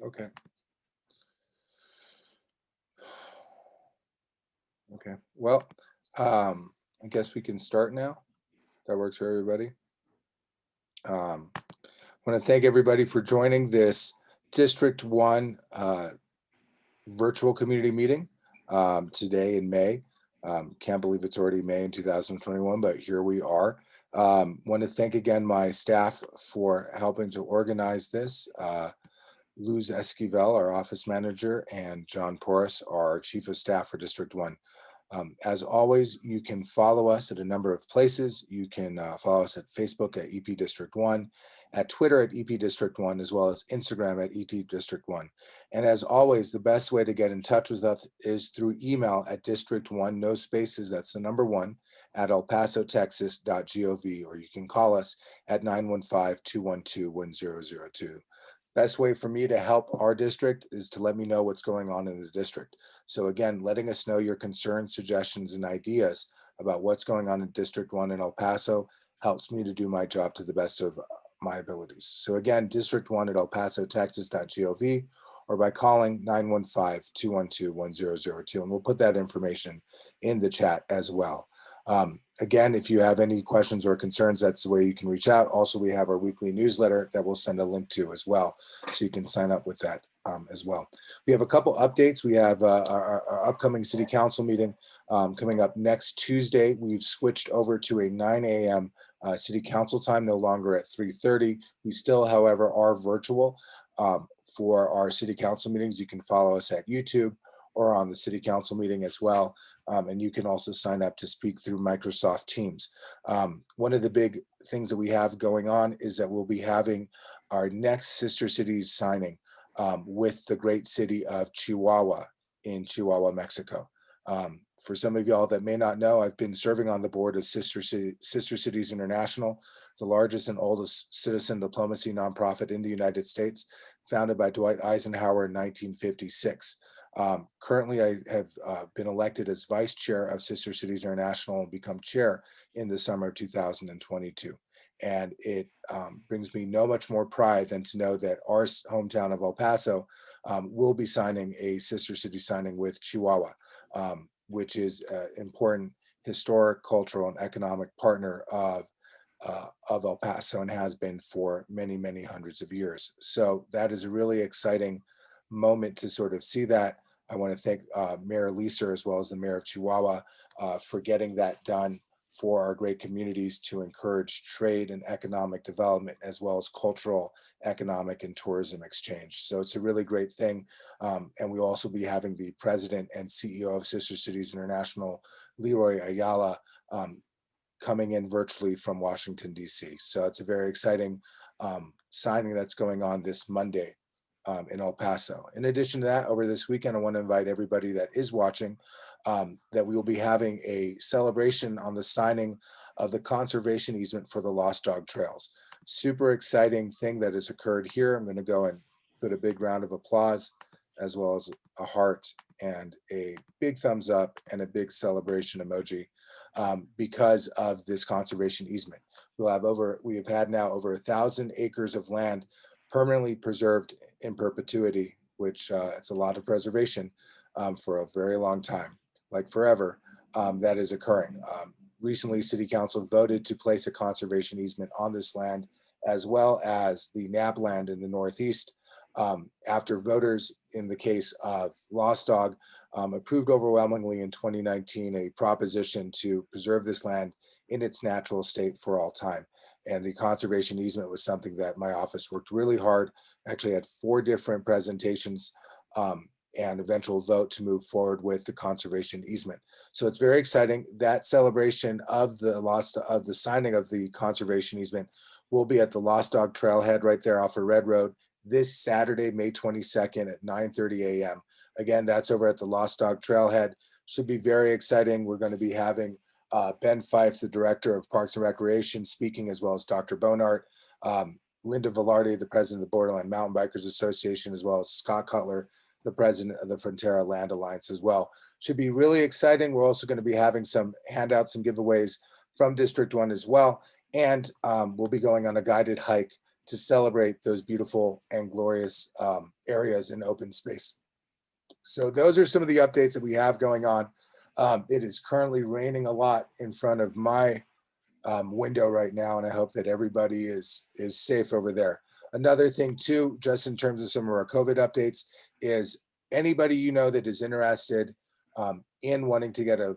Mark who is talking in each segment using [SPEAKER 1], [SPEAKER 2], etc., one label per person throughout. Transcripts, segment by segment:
[SPEAKER 1] Okay. Okay. Well, I guess we can start now. That works for everybody. I want to thank everybody for joining this District 1 virtual community meeting today in May. Can't believe it's already May in 2021, but here we are. Want to thank again my staff for helping to organize this. Luz Esquivel, our office manager, and John Porras, our chief of staff for District 1. As always, you can follow us at a number of places. You can follow us at Facebook at EP District 1, at Twitter at EP District 1, as well as Instagram at EP District 1. And as always, the best way to get in touch with us is through email at District1, no spaces, that's the number 1, at elpasotexas.gov, or you can call us at 915-212-1002. Best way for me to help our district is to let me know what's going on in the district. So again, letting us know your concerns, suggestions, and ideas about what's going on in District 1 in El Paso helps me to do my job to the best of my abilities. So again, District 1 at elpasotexas.gov, or by calling 915-212-1002, and we'll put that information in the chat as well. Again, if you have any questions or concerns, that's the way you can reach out. Also, we have our weekly newsletter that we'll send a link to as well, so you can sign up with that as well. We have a couple updates. We have our upcoming city council meeting coming up next Tuesday. We've switched over to a 9 a.m. City council time, no longer at 3:30. We still, however, are virtual for our city council meetings. You can follow us at YouTube or on the city council meeting as well. And you can also sign up to speak through Microsoft Teams. One of the big things that we have going on is that we'll be having our next Sister Cities signing with the great city of Chihuahua in Chihuahua, Mexico. For some of y'all that may not know, I've been serving on the board of Sister Cities International, the largest and oldest citizen diplomacy nonprofit in the United States, founded by Dwight Eisenhower in 1956. Currently, I have been elected as vice chair of Sister Cities International and become chair in the summer of 2022. And it brings me no much more pride than to know that our hometown of El Paso will be signing a Sister City signing with Chihuahua, which is an important historic, cultural, and economic partner of El Paso and has been for many, many hundreds of years. So that is a really exciting moment to sort of see that. I want to thank Mayor Leeser as well as the Mayor of Chihuahua for getting that done for our great communities to encourage trade and economic development, as well as cultural, economic, and tourism exchange. So it's a really great thing. And we'll also be having the president and CEO of Sister Cities International, Leroy Ayala, coming in virtually from Washington, D.C. So it's a very exciting signing that's going on this Monday in El Paso. In addition to that, over this weekend, I want to invite everybody that is watching that we will be having a celebration on the signing of the conservation easement for the Lost Dog Trails. Super exciting thing that has occurred here. I'm going to go and put a big round of applause, as well as a heart and a big thumbs up and a big celebration emoji because of this conservation easement. We have had now over 1,000 acres of land permanently preserved in perpetuity, which it's a lot of preservation for a very long time, like forever, that is occurring. Recently, City Council voted to place a conservation easement on this land, as well as the NAP land in the Northeast, after voters in the case of Lost Dog approved overwhelmingly in 2019 a proposition to preserve this land in its natural state for all time. And the conservation easement was something that my office worked really hard, actually had 4 different presentations and eventual vote to move forward with the conservation easement. So it's very exciting. That celebration of the signing of the conservation easement will be at the Lost Dog Trailhead right there off of Red Road this Saturday, May 22nd at 9:30 a.m. Again, that's over at the Lost Dog Trailhead. Should be very exciting. We're going to be having Ben Fife, the Director of Parks and Recreation, speaking, as well as Dr. Bonart, Linda Velarde, the President of the Borderland Mountain Bikers Association, as well as Scott Cutler, the President of the Frontera Land Alliance as well. Should be really exciting. We're also going to be having some handouts and giveaways from District 1 as well. And we'll be going on a guided hike to celebrate those beautiful and glorious areas in open space. So those are some of the updates that we have going on. It is currently raining a lot in front of my window right now, and I hope that everybody is safe over there. Another thing too, just in terms of some of our COVID updates, is anybody you know that is interested in wanting to get a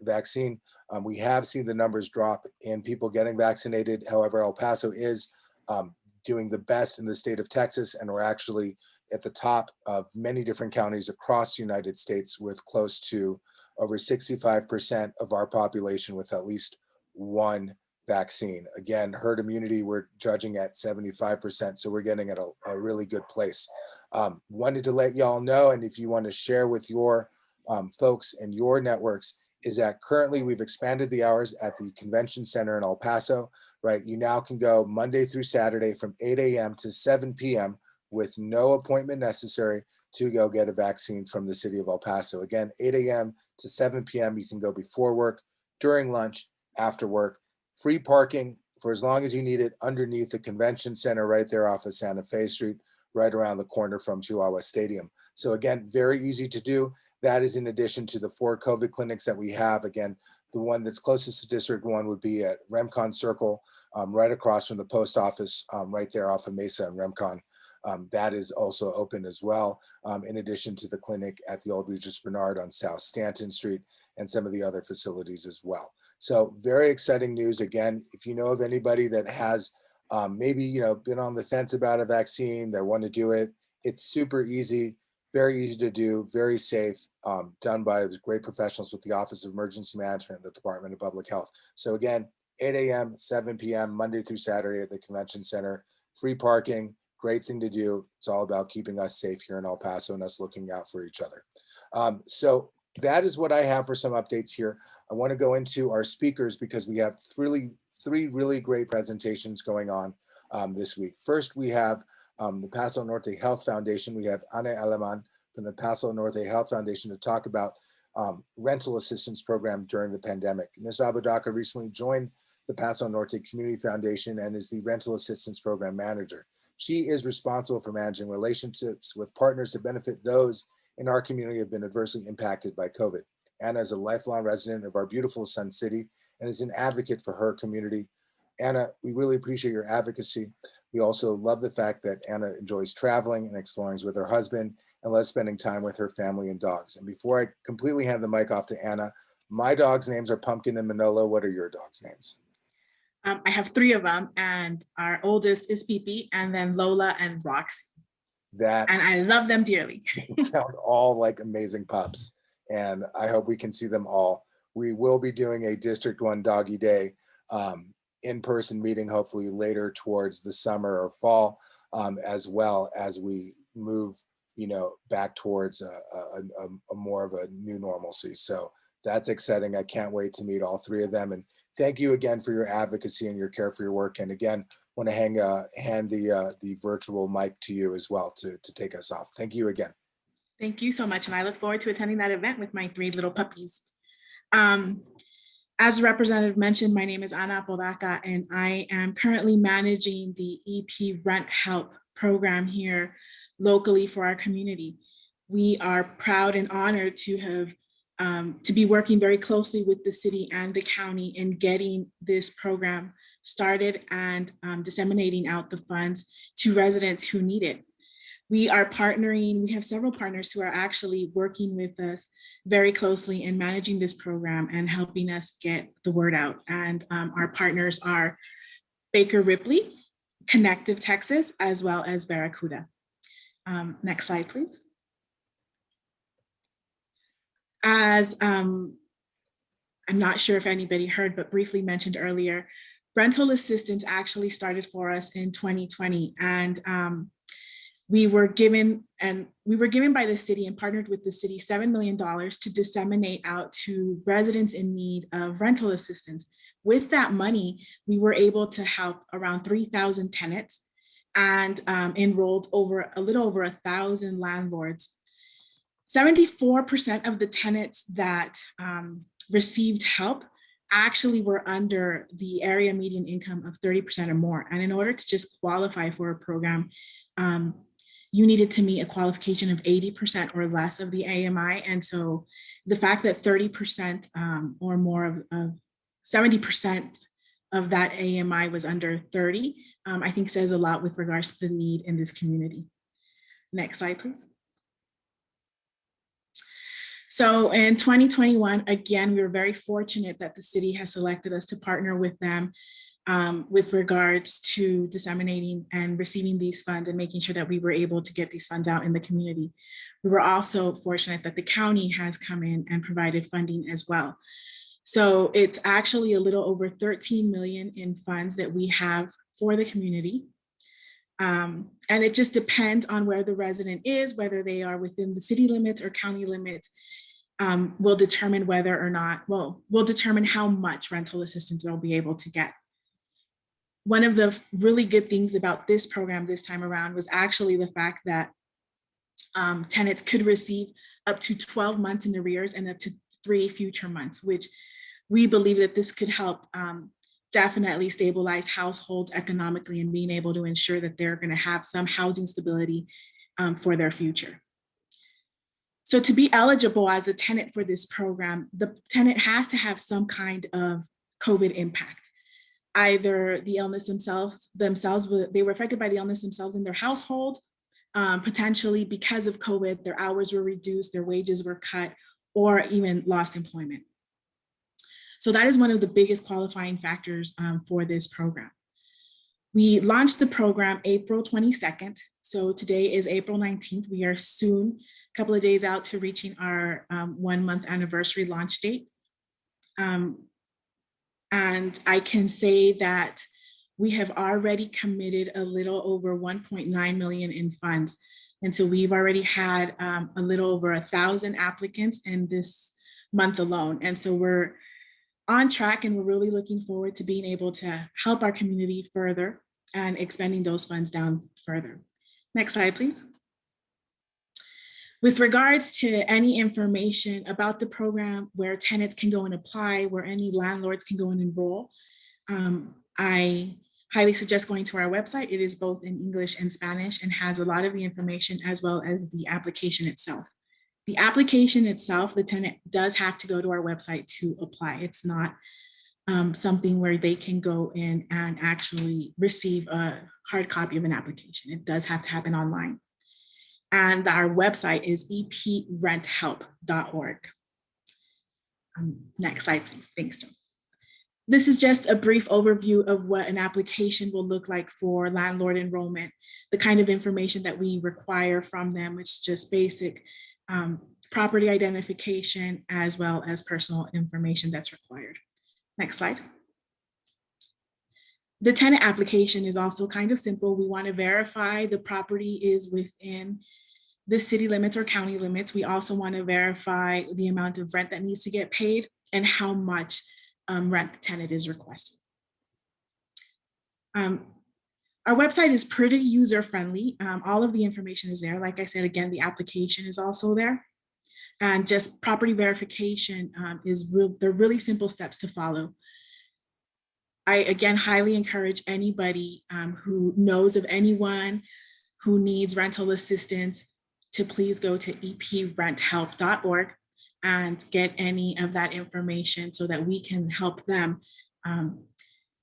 [SPEAKER 1] vaccine, we have seen the numbers drop in people getting vaccinated. However, El Paso is doing the best in the state of Texas, and we're actually at the top of many different counties across the United States with close to over 65% of our population with at least one vaccine. Again, herd immunity, we're judging at 75%, so we're getting at a really good place. Wanted to let y'all know, and if you want to share with your folks and your networks, is that currently we've expanded the hours at the convention center in El Paso, right? You now can go Monday through Saturday from 8 a.m. to 7 p.m. with no appointment necessary to go get a vaccine from the city of El Paso. Again, 8 a.m. to 7 p.m. You can go before work, during lunch, after work. Free parking for as long as you need it underneath the convention center right there off of Santa Fe Street, right around the corner from Chihuahua Stadium. So again, very easy to do. That is in addition to the 4 COVID clinics that we have. Again, the one that's closest to District 1 would be at Remcon Circle, right across from the post office, right there off of Mesa and Remcon. That is also open as well, in addition to the clinic at the Old Regis Bernard on South Stanton Street and some of the other facilities as well. So very exciting news. Again, if you know of anybody that has maybe been on the fence about a vaccine, they want to do it, it's super easy, very easy to do, very safe, done by the great professionals with the Office of Emergency Management and the Department of Public Health. So again, 8 a.m., 7 p.m., Monday through Saturday at the Convention Center, free parking, great thing to do. It's all about keeping us safe here in El Paso and us looking out for each other. So that is what I have for some updates here. I want to go into our speakers because we have three really great presentations going on this week. First, we have the Paso Norte Health Foundation. We have Ana Aleman from the Paso Norte Health Foundation to talk about rental assistance program during the pandemic. Ms. Apodaca recently joined the Paso Norte Community Foundation and is the rental assistance program manager. She is responsible for managing relationships with partners to benefit those in our community who have been adversely impacted by COVID. Anna is a lifelong resident of our beautiful Sun City and is an advocate for her community. Anna, we really appreciate your advocacy. We also love the fact that Anna enjoys traveling and exploring with her husband and loves spending time with her family and dogs. And before I completely hand the mic off to Anna, my dogs' names are Pumpkin and Manolo. What are your dogs' names?
[SPEAKER 2] I have 3 of them, and our oldest is Pipi, and then Lola and Roxy. And I love them dearly.
[SPEAKER 1] Sound all like amazing pups, and I hope we can see them all. We will be doing a District 1 Doggy Day in-person meeting, hopefully later towards the summer or fall, as well as we move, back towards a more of a new normalcy. So that's exciting. I can't wait to meet all 3 of them. And thank you again for your advocacy and your care for your work. And again, want to hand the virtual mic to you as well to take us off. Thank you again.
[SPEAKER 2] Thank you so much. And I look forward to attending that event with my 3 little puppies. As the representative mentioned, my name is Ana Apodaca, and I am currently managing the EP Rent Help program here locally for our community. We are proud and honored to have to be working very closely with the city and the county in getting this program started and disseminating out the funds to residents who need it. We are partnering, we have several partners who are actually working with us very closely in managing this program and helping us get the word out. And our partners are Baker Ripley, Connective Texas, as well as Barracuda. Next slide, please. As I'm not sure if anybody heard, but briefly mentioned earlier, rental assistance actually started for us in 2020. And we were given by the city and partnered with the city $7 million to disseminate out to residents in need of rental assistance. With that money, we were able to help around 3,000 tenants and enrolled a little over 1,000 landlords. 74% of the tenants that received help actually were under the area median income of 30% or more. And in order to just qualify for a program, you needed to meet a qualification of 80% or less of the AMI. And so the fact that 30% or more of 70% of that AMI was under 30, I think says a lot with regards to the need in this community. Next slide, please. So in 2021, again, we were very fortunate that the city has selected us to partner with them with regards to disseminating and receiving these funds and making sure that we were able to get these funds out in the community. We were also fortunate that the county has come in and provided funding as well. So it's actually a little over 13 million in funds that we have for the community. And it just depends on where the resident is, whether they are within the city limits or county limits, will determine whether or not, well, will determine how much rental assistance they'll be able to get. One of the really good things about this program this time around was actually the fact that tenants could receive up to 12 months in arrears and up to 3 future months, which we believe that this could help definitely stabilize households economically and being able to ensure that they're going to have some housing stability for their future. So to be eligible as a tenant for this program, the tenant has to have some kind of COVID impact. Either the illness themselves, they were affected by the illness themselves in their household, potentially because of COVID, their hours were reduced, their wages were cut, or even lost employment. So that is one of the biggest qualifying factors for this program. We launched the program April 22nd. So today is April 19th. We are soon, a couple of days out to reaching our 1-month anniversary launch date. And I can say that we have already committed a little over 1.9 million in funds. And so we've already had a little over 1,000 applicants in this month alone. And so we're on track and we're really looking forward to being able to help our community further and expanding those funds down further. Next slide, please. With regards to any information about the program, where tenants can go and apply, where any landlords can go and enroll, I highly suggest going to our website. It is both in English and Spanish and has a lot of the information as well as the application itself. The application itself, the tenant does have to go to our website to apply. It's not something where they can go in and actually receive a hard copy of an application. It does have to happen online. And our website is eprenthelp.org. Next slide, please. Thanks, Joe. This is just a brief overview of what an application will look like for landlord enrollment, the kind of information that we require from them, which is just basic property identification as well as personal information that's required. Next slide. The tenant application is also kind of simple. We want to verify the property is within the city limits or county limits. We also want to verify the amount of rent that needs to get paid and how much rent the tenant is requesting. Our website is pretty user-friendly. All of the information is there. Like I said, again, the application is also there. And just property verification they're really simple steps to follow. I, again, highly encourage anybody who knows of anyone who needs rental assistance to please go to eprenthelp.org and get any of that information so that we can help them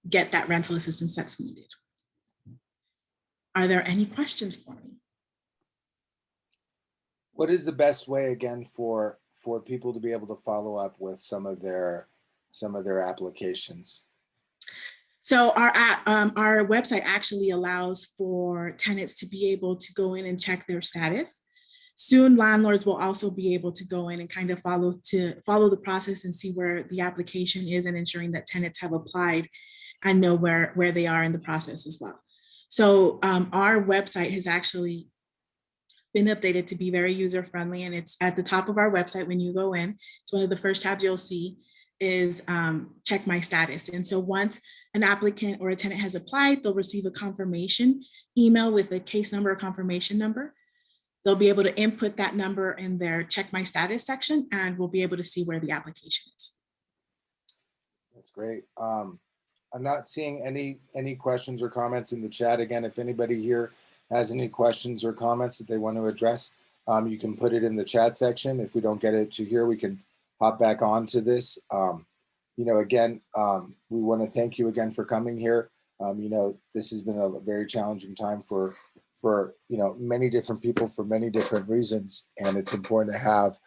[SPEAKER 2] get that rental assistance that's needed. Are there any questions for me?
[SPEAKER 1] What is the best way, again, for people to be able to follow up with some of their applications?
[SPEAKER 2] So our website actually allows for tenants to be able to go in and check their status. Soon, landlords will also be able to go in and kind of follow the process and see where the application is and ensuring that tenants have applied and know where they are in the process as well. So our website has actually been updated to be very user-friendly, and it's at the top of our website when you go in. It's one of the first tabs you'll see is check my status. And so once an applicant or a tenant has applied, they'll receive a confirmation email with a case number or confirmation number. They'll be able to input that number in their check my status section, and we'll be able to see where the application is.
[SPEAKER 1] That's great. I'm not seeing any questions or comments in the chat. Again, if anybody here has any questions or comments that they want to address, you can put it in the chat section. If we don't get it to here, we can hop back on to this. You know, again, we want to thank you again for coming here. You know, this has been a very challenging time for you know, many different people for many different reasons, and it's important to have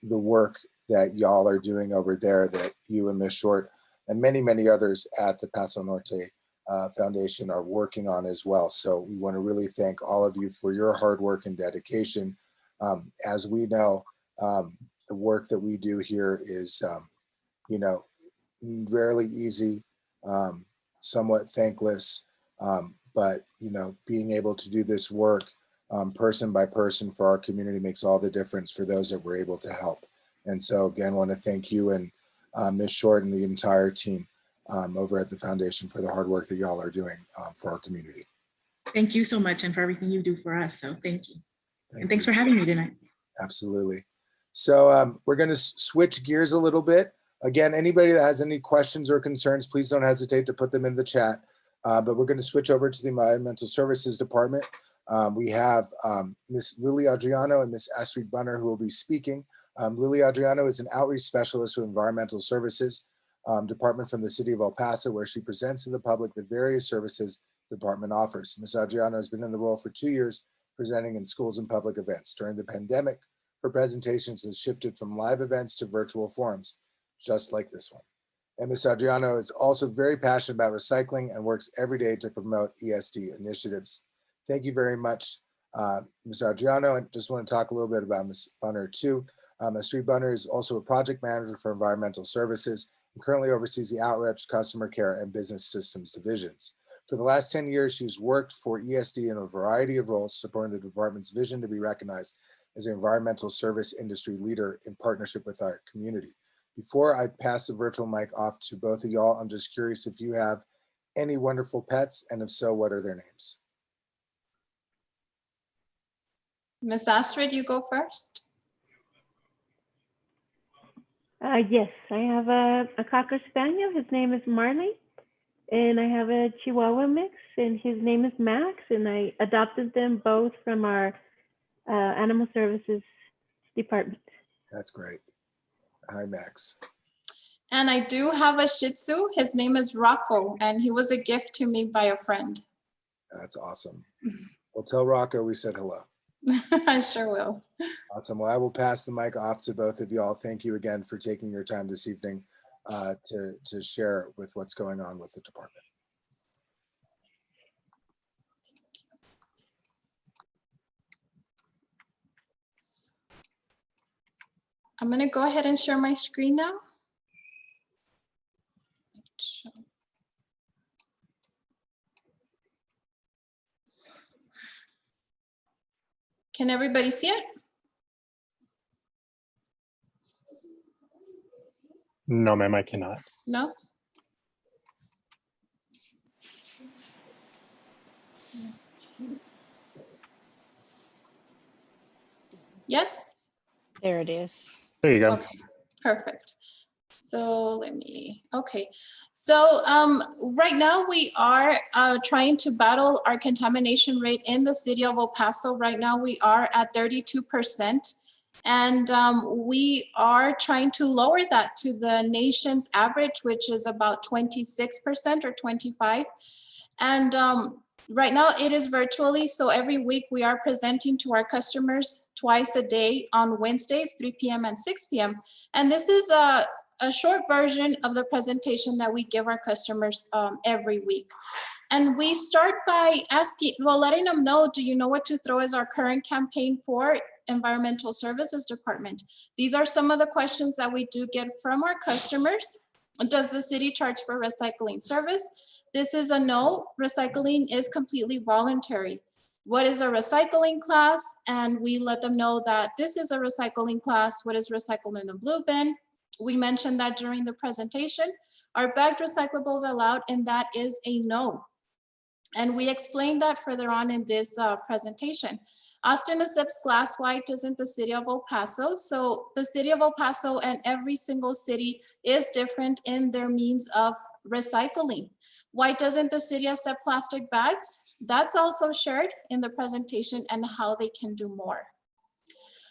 [SPEAKER 1] the work that y'all are doing over there, that you and Ms. Short and many others at the Paso Norte Foundation are working on as well. So we want to really thank all of you for your hard work and dedication. As we know, the work that we do here is, you know, rarely easy, somewhat thankless, but, you know, being able to do this work person by person for our community makes all the difference for those that we're able to help. And so again, want to thank you and Ms. Short and the entire team over at the foundation for the hard work that y'all are doing for our community.
[SPEAKER 2] Thank you so much, and for everything you do for us. So thank you. And thanks for having me tonight.
[SPEAKER 1] Absolutely. So we're going to switch gears a little bit. Again, anybody that has any questions or concerns, please don't hesitate to put them in the chat. But we're going to switch over to the Environmental Services Department. We have Ms. Lily Adriano and Ms. Astrid Bunner who will be speaking. Lily Adriano is an outreach specialist with Environmental Services Department from the city of El Paso, where she presents to the public the various services the department offers. Ms. Adriano has been in the role for 2 years, presenting in schools and public events. During the pandemic, her presentations has shifted from live events to virtual forums, just like this one. And Ms. Adriano is also very passionate about recycling and works every day to promote ESD initiatives. Thank you very much, Ms. Adriano. I just want to talk a little bit about Ms. Bunner too. Astrid Bunner is also a project manager for environmental services and currently oversees the outreach, customer care, and business systems divisions. For the last 10 years, she's worked for ESD in a variety of roles, supporting the department's vision to be recognized as an environmental service industry leader in partnership with our community. Before I pass the virtual mic off to both of y'all, I'm just curious if you have any wonderful pets, and if so, what are their names?
[SPEAKER 3] Miss Astrid, you go first.
[SPEAKER 4] Yes, I have a Cocker Spaniel. His name is Marley. And I have a Chihuahua mix, and his name is Max. And I adopted them both from our Animal Services Department.
[SPEAKER 1] That's great. Hi, Max.
[SPEAKER 3] And I do have a Shih Tzu. His name is Rocco, and he was a gift to me by a friend.
[SPEAKER 1] That's awesome. Well, tell Rocco we said hello.
[SPEAKER 3] I sure will.
[SPEAKER 1] Awesome. Well, I will pass the mic off to both of y'all. Thank you again for taking your time this evening to share with what's going on with the department.
[SPEAKER 3] I'm going to go ahead and share my screen now. Can everybody see it?
[SPEAKER 5] No, ma'am, I cannot.
[SPEAKER 3] No? Yes?
[SPEAKER 6] There it is.
[SPEAKER 5] There you go.
[SPEAKER 3] Okay, perfect. So let me, okay. So right now we are trying to battle our contamination rate in the city of El Paso. Right now we are at 32%. And we are trying to lower that to the nation's average, which is about 26% or 25%. And right now it is virtually. So every week we are presenting to our customers twice a day on Wednesdays, 3 p.m. and 6 p.m. And this is a short version of the presentation that we give our customers every week. And we start by asking, well, letting them know, do you know what to throw as our current campaign for Environmental Services Department? These are some of the questions that we do get from our customers. Does the city charge for recycling service? This is a no. Recycling is completely voluntary. What is a recycling class? And we let them know that this is a recycling class. What is recycled in the blue bin? We mentioned that during the presentation. Are bagged recyclables allowed? And that is a no. And we explained that further on in this presentation. Austin accepts glass, white doesn't the city of El Paso. So the city of El Paso and every single city is different in their means of recycling. Why doesn't the city accept plastic bags? That's also shared in the presentation and how they can do more.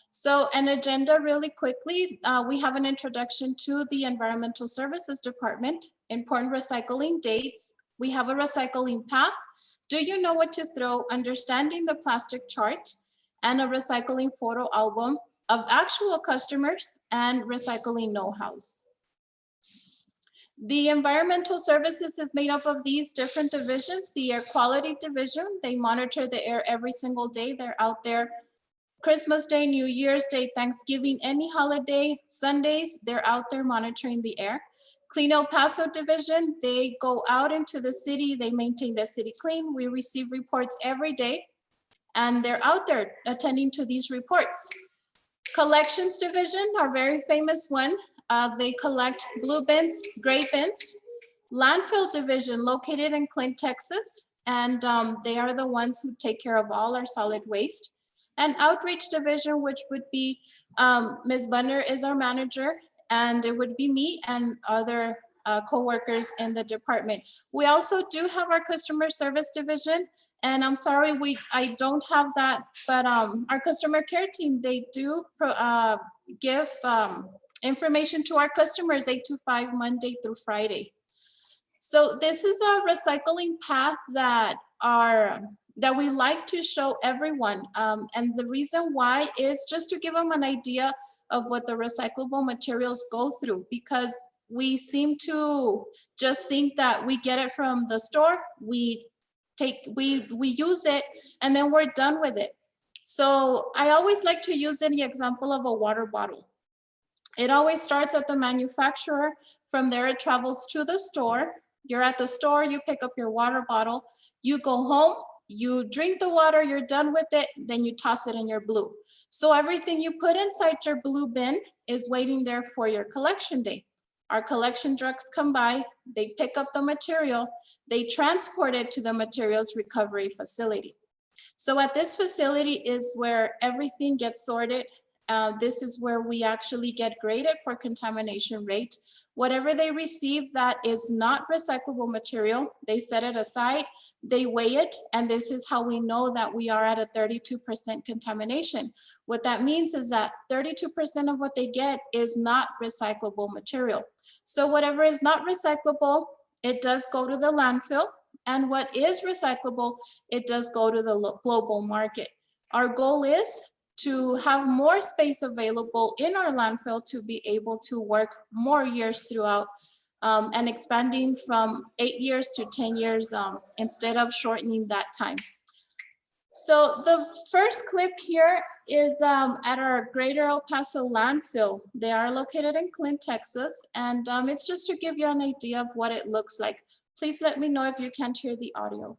[SPEAKER 3] So an agenda really quickly, we have an introduction to the Environmental Services Department, important recycling dates. We have a recycling path. Do you know what to throw? Understanding the plastic chart and a recycling photo album of actual customers and recycling know-hows. The environmental services is made up of these different divisions. The air quality division, they monitor the air every single day. They're out there Christmas Day, New Year's Day, Thanksgiving, any holiday, Sundays, they're out there monitoring the air. Clean El Paso division, they go out into the city, they maintain the city clean. We receive reports every day and they're out there attending to these reports. Collections division, our very famous one, they collect blue bins, gray bins. Landfill division located in Clint, Texas, and they are the ones who take care of all our solid waste. And outreach division, which would be Ms. Bunner is our manager, and it would be me and other co-workers in the department. We also do have our customer service division, and I'm sorry I don't have that, but our customer care team, they do give information to our customers 8 to 5 Monday through Friday. So this is a recycling path that we like to show everyone. And the reason why is just to give them an idea of what the recyclable materials go through, because we seem to just think that we get it from the store, we use it, and then we're done with it. So I always like to use the example of a water bottle. It always starts at the manufacturer. From there, it travels to the store. You're at the store, you pick up your water bottle, you go home, you drink the water, you're done with it, then you toss it in your blue. So everything you put inside your blue bin is waiting there for your collection day. Our collection trucks come by, they pick up the material, they transport it to the materials recovery facility. So at this facility is where everything gets sorted. This is where we actually get graded for contamination rate. Whatever they receive that is not recyclable material, they set it aside, they weigh it, and this is how we know that we are at a 32% contamination. What that means is that 32% of what they get is not recyclable material. So whatever is not recyclable, it does go to the landfill, and what is recyclable, it does go to the global market. Our goal is to have more space available in our landfill to be able to work more years throughout and expanding from 8 years to 10 years instead of shortening that time. So the first clip here is at our Greater El Paso landfill. They are located in Clint, Texas, and it's just to give you an idea of what it looks like. Please let me know if you can't hear the audio.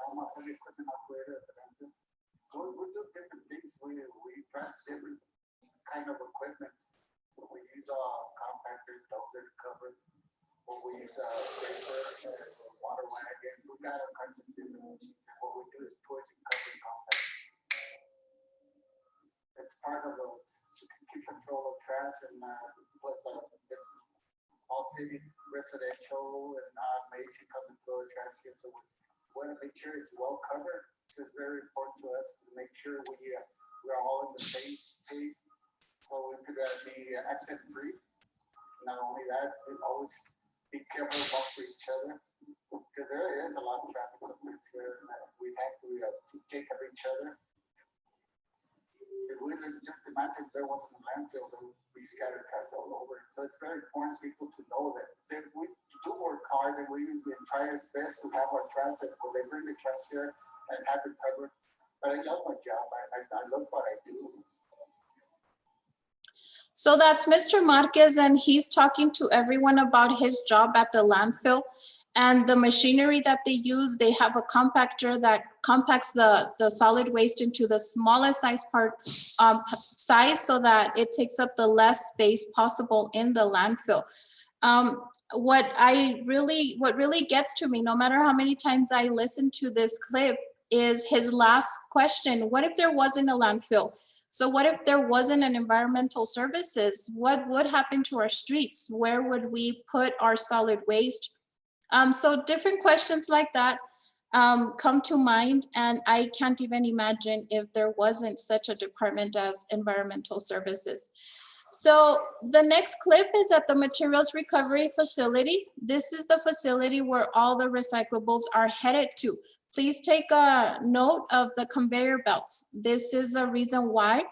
[SPEAKER 6] I'm a heavy equipment operator at the landfill. We do different things. We drive different kind of equipment. We use a compactor, dozer to cover. We use a scraper, water wagon. We got all kinds of different machines. And what we do is torch and cover and compact. It's part of to keep control of trash, and plus it's all city residential and automation coming through the trash here. So we want to make sure it's well covered. This is very important to us to make sure we're all in the same page, so we could be accident free. Not only that, we always be careful about for each other, because there is a lot of traffic sometimes here, and we have to take care of each other. If we just imagine there wasn't a landfill, there would be scattered trash all over. So it's very important people to know that we do work hard, and we try our best to have our trash, and when they bring the trash here and have it covered. But I love my job. I love what I do.
[SPEAKER 3] So that's Mr. Marquez, and he's talking to everyone about his job at the landfill and the machinery that they use. They have a compactor that compacts the solid waste into the smallest size so that it takes up the less space possible in the landfill. what really gets to me, no matter how many times I listen to this clip, is his last question. What if there wasn't a landfill? So what if there wasn't an environmental services? What would happen to our streets? Where would we put our solid waste? So different questions like that come to mind, and I can't even imagine if there wasn't such a department as environmental services. So the next clip is at the materials recovery facility. This is the facility where all the recyclables are headed to. Please take a note of the conveyor belts. This is a reason why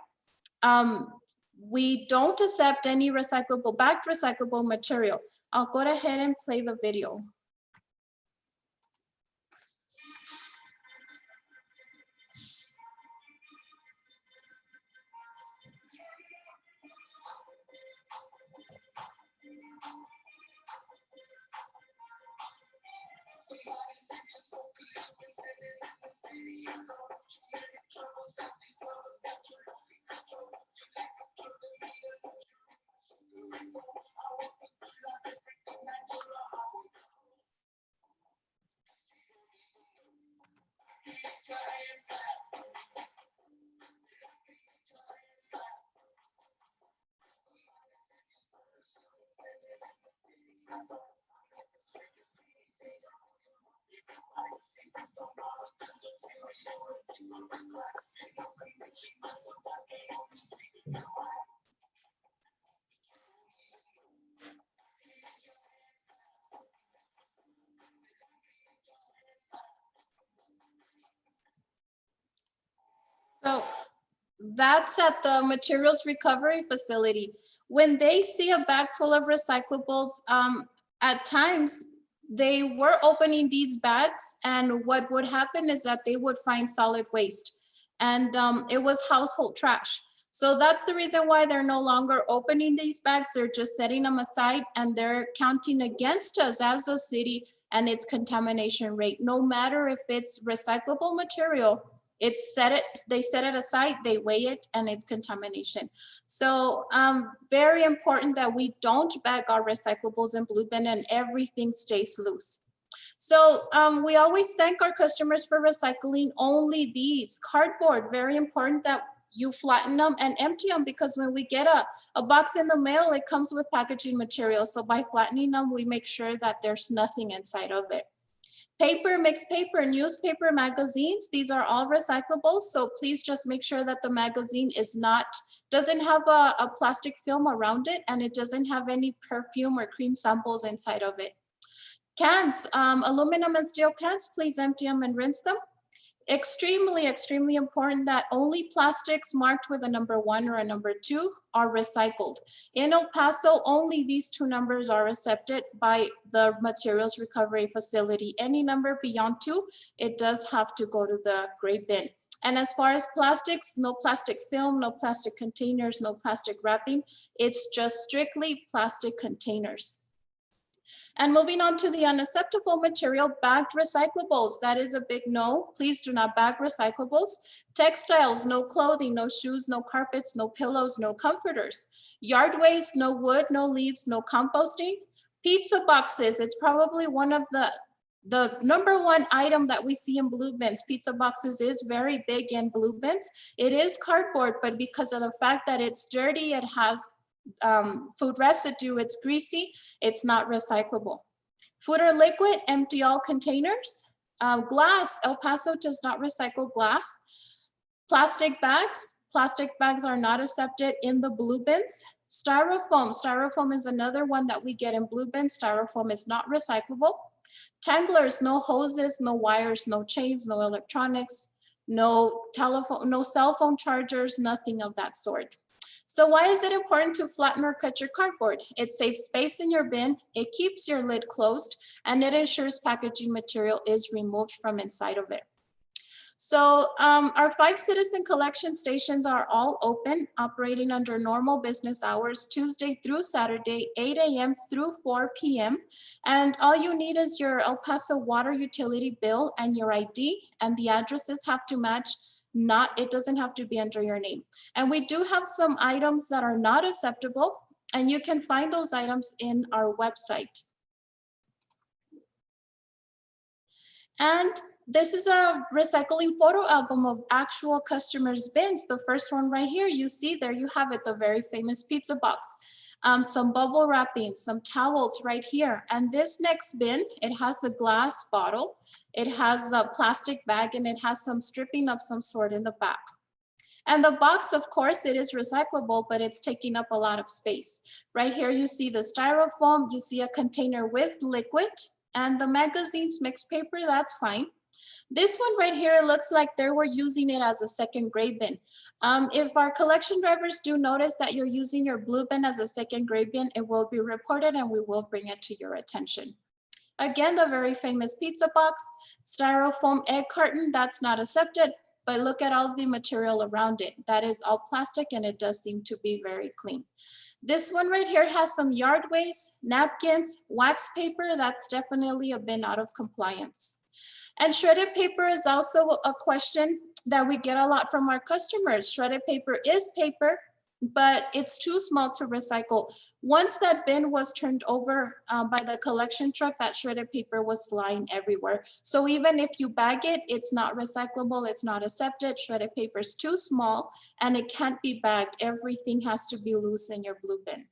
[SPEAKER 3] we don't accept any bagged recyclable material. I'll go ahead and play the video. So that's at the materials recovery facility. When they see a bag full of recyclables, at times they were opening these bags, and what would happen is that they would find solid waste, and it was household trash. So that's the reason why they're no longer opening these bags. They're just setting them aside, and they're counting against us as a city and its contamination rate. No matter if it's recyclable material, they set it aside, they weigh it, and it's contamination. So very important that we don't bag our recyclables in blue bin and everything stays loose. So we always thank our customers for recycling only these. Cardboard, very important that you flatten them and empty them, because when we get a box in the mail, it comes with packaging material. So by flattening them, we make sure that there's nothing inside of it. Paper, mixed paper, newspaper, magazines, these are all recyclables. So please just make sure that the magazine doesn't have a plastic film around it, and it doesn't have any perfume or cream samples inside of it. Cans, aluminum and steel cans, please empty them and rinse them. Extremely, extremely important that only plastics marked with a number 1 or a number 2 are recycled. In El Paso, only these 2 numbers are accepted by the materials recovery facility. Any number beyond 2, it does have to go to the gray bin. And as far as plastics, no plastic film, no plastic containers, no plastic wrapping. It's just strictly plastic containers. And moving on to the unacceptable material, bagged recyclables. That is a big no. Please do not bag recyclables. Textiles, no clothing, no shoes, no carpets, no pillows, no comforters. Yard waste, no wood, no leaves, no composting. Pizza boxes, it's probably one of the number 1 item that we see in blue bins. Pizza boxes is very big in blue bins. It is cardboard, but because of the fact that it's dirty, it has food residue, it's greasy, it's not recyclable. Food or liquid, empty all containers. Glass, El Paso does not recycle glass. Plastic bags are not accepted in the blue bins. Styrofoam is another one that we get in blue bins. Styrofoam is not recyclable. Tanglers, no hoses, no wires, no chains, no electronics, no telephone, no cell phone chargers, nothing of that sort. So why is it important to flatten or cut your cardboard? It saves space in your bin, it keeps your lid closed, and it ensures packaging material is removed from inside of it. So our 5 citizen collection stations are all open, operating under normal business hours, Tuesday through Saturday, 8 a.m. through 4 p.m. And all you need is your El Paso water utility bill and your ID, and the addresses have to match. It doesn't have to be under your name. And we do have some items that are not acceptable, and you can find those items in our website. And this is a recycling photo album of actual customers' bins. The first one right here, you see there you have it, the very famous pizza box. Some bubble wrapping, some towels right here. And this next bin, it has a glass bottle, it has a plastic bag, and it has some stripping of some sort in the back. And the box, of course, it is recyclable, but it's taking up a lot of space. Right here, you see the styrofoam, you see a container with liquid, and the magazines, mixed paper, that's fine. This one right here, it looks like they were using it as a second grade bin. If our collection drivers do notice that you're using your blue bin as a second grade bin, it will be reported and we will bring it to your attention. Again, the very famous pizza box, styrofoam egg carton, that's not accepted, but look at all the material around it. That is all plastic and it does seem to be very clean. This one right here has some yard waste, napkins, wax paper, that's definitely a bin out of compliance. And shredded paper is also a question that we get a lot from our customers. Shredded paper is paper, but it's too small to recycle. Once that bin was turned over by the collection truck, that shredded paper was flying everywhere. So even if you bag it, it's not recyclable, it's not accepted. Shredded paper is too small and it can't be bagged. Everything has to be loose in your blue bin.